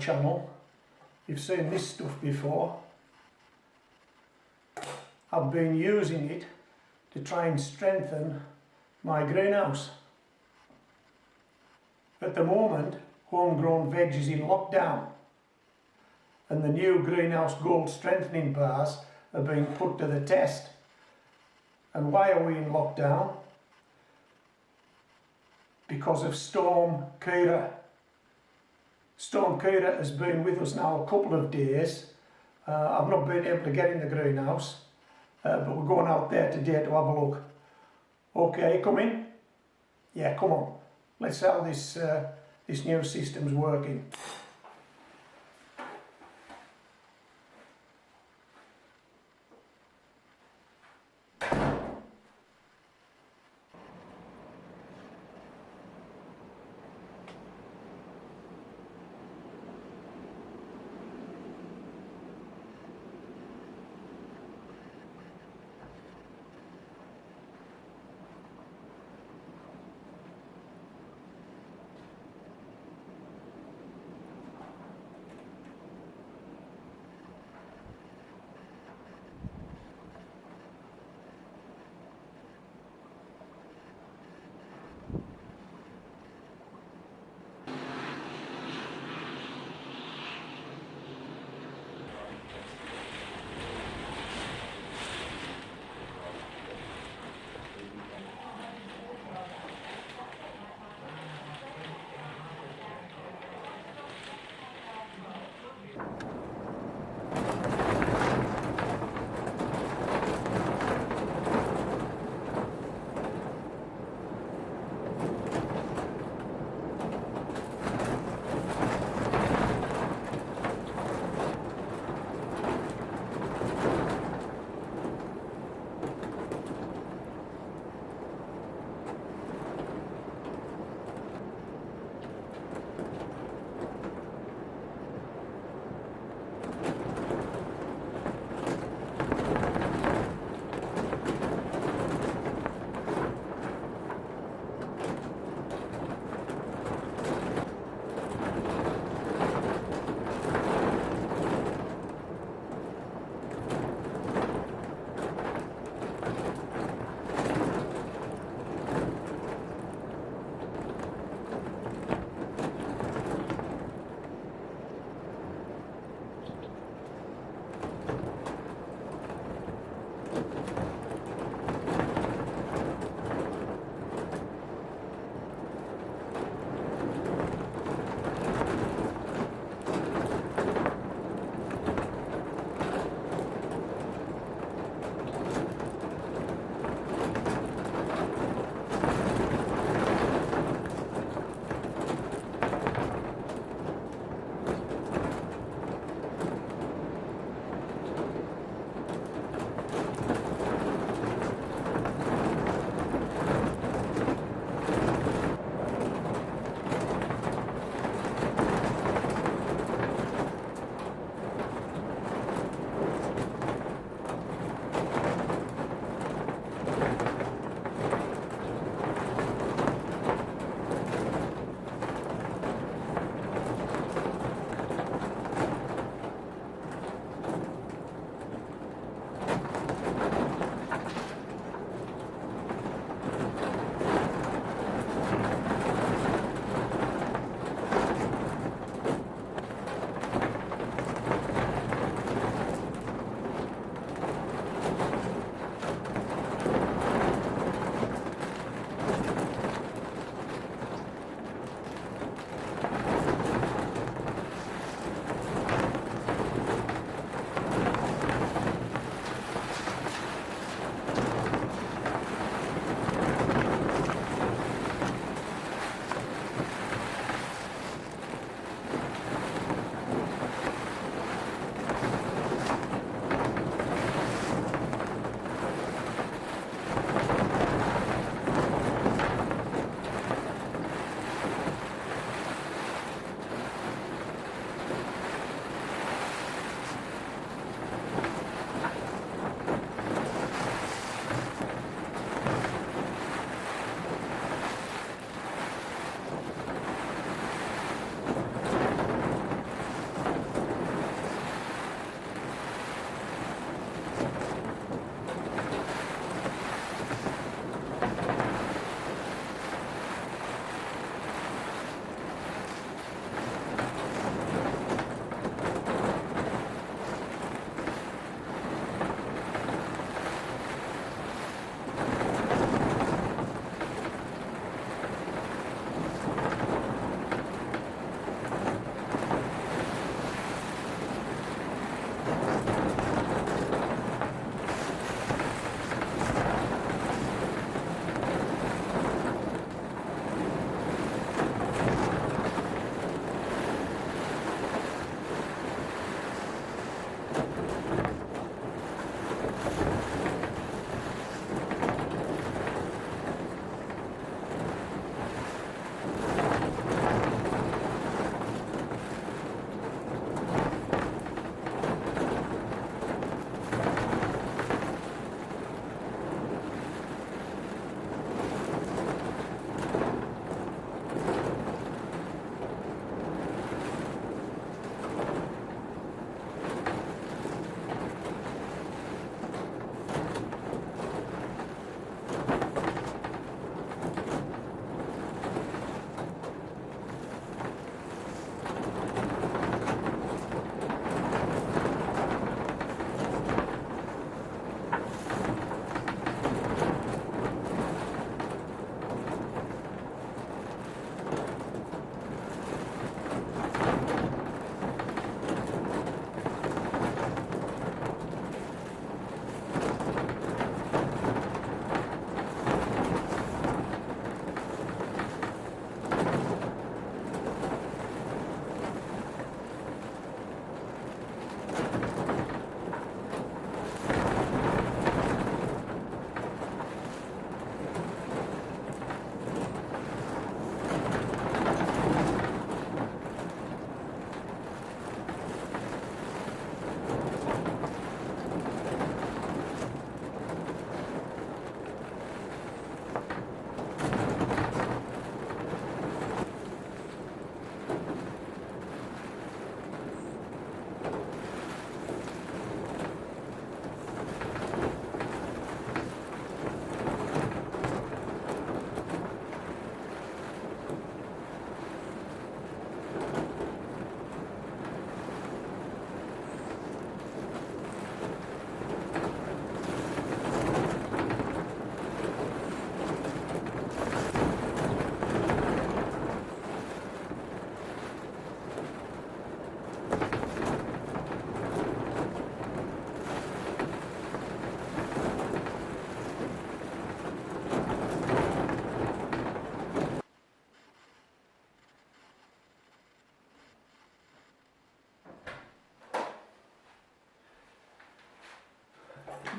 channel, you've seen this stuff before. I've been using it to try and strengthen my greenhouse. At the moment, homegrown veg is in lockdown, and the new Greenhouse Gold strengthening bars are being put to the test. And why are we in lockdown? Because of Storm Kira. Storm Kira has been with us now a couple of days. I've not been able to get in the greenhouse, but we're going out there today to have a look. Okay, come in? Yeah, come on. Let's see how this new system's working.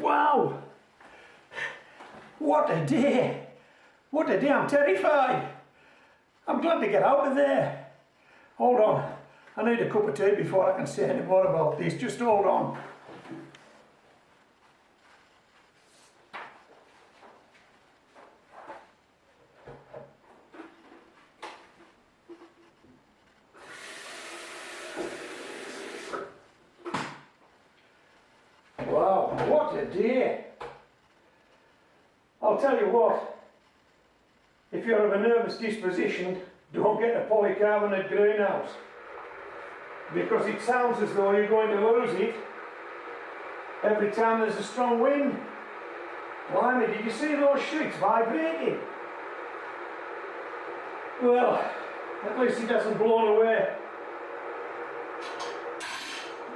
Wow! What a day! What a day, I'm terrified! I'm glad to get out of there. Hold on, I need a cup of tea before I can say any more about this. Just hold on. Wow, what a day! I'll tell you what, if you're of a nervous disposition, don't get a polycarbonate greenhouse, because it sounds as though you're going to lose it every time there's a strong wind. Blimey, did you see those sheets vibrating? Well, at least it hasn't blown away.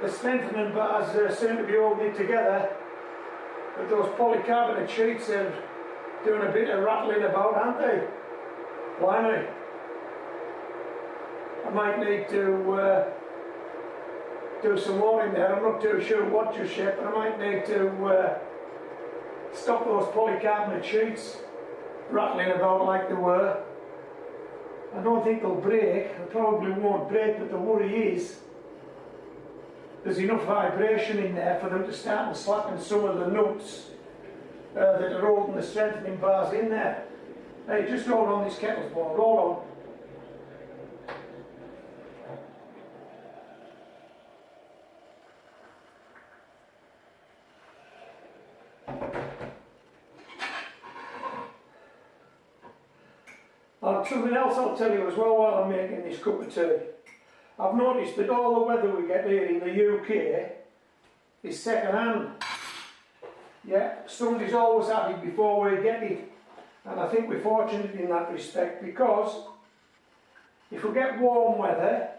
The strengthening bars seem to be holding it together, but those polycarbonate sheets are doing a bit of rattling about, aren't they? Blimey. I might need to do some more in there. I'm not too sure what just yet, but I might need to stop those polycarbonate sheets rattling about like they were. I don't think they'll break. They probably won't break, but the worry is there's enough vibration in there for them to start slapping some of the nuts that are holding the strengthening bars in there. Hey, just hold on, this kettle's boiled. Hold on. Something else I'll tell you as well while I'm making this cup of tea. I've noticed that all the weather we get here in the UK is second hand. Yeah, somebody's always had it before we get it, and I think we're fortunate in that respect, because if we get warm weather,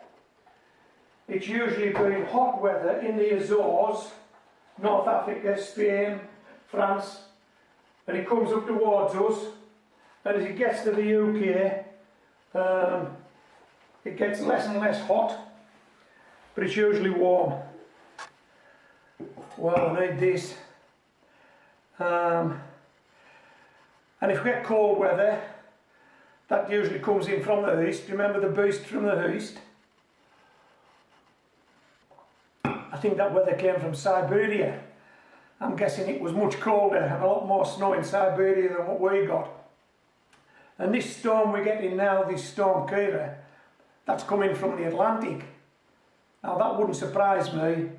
it's usually been hot weather in the Azores, North Africa, Spain, France, and it comes up towards us, and as it gets to the UK, it gets less and less hot, but it's usually warm. Well, I need this. And if we get cold weather, that usually comes in from the east. Remember the beast from the east? I think that weather came from Siberia. I'm guessing it was much colder and a lot more snow in Siberia than what we got. And this storm we're getting now, this storm Kira, that's coming from the Atlantic. Now that wouldn't surprise me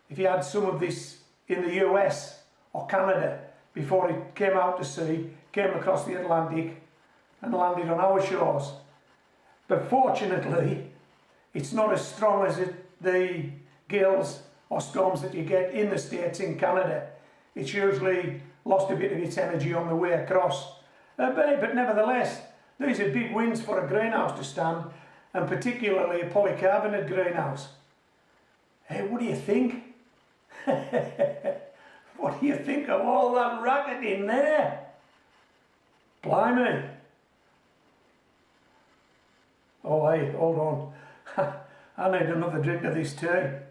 if you had some of this in the US or Canada before it came out to sea, came across the Atlantic and landed on our shores. But fortunately, it's not as strong as the gales or storms that you get in the States, in Canada. It's usually lost a bit of its energy on the way across. But nevertheless, these are big winds for a greenhouse to stand, and particularly a polycarbonate greenhouse. Hey, what do you think? What do you think of all that racket in there? Blimey. Oh, hey, hold on. I need another drink of this tea.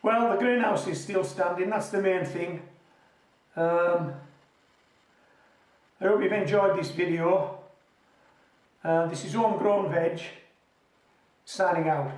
Well, the greenhouse is still standing, that's the main thing. I hope you've enjoyed this video. This is Homegrown Veg, signing out.